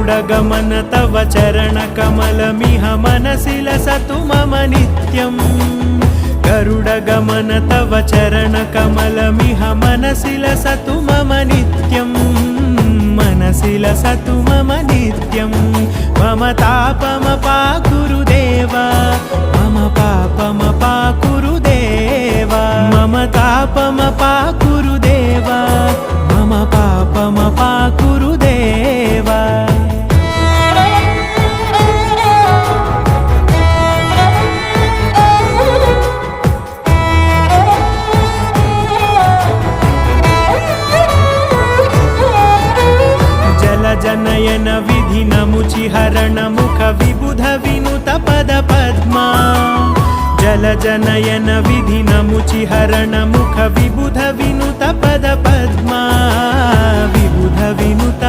गरुडगमन तव चरणकमलमिह मनसि लसतु मम नित्यम् गरुडगमन तव चरणकमलमिह मनसि लसतु मम नित्यम् मनसि लसतु मम नित्यम् मम तापमपाकुरु देवा मम पापमपाकुरु देवा मम तापमपाकुरु देवा मम पापमपाकुरु देवा जनयन विधि नमुचिहरण मुख विबुध विनुत पद पद्मा जल जनयन विधि नमुचिहरण मुख विबुध विनुत पद पद्मा विबुध विनुत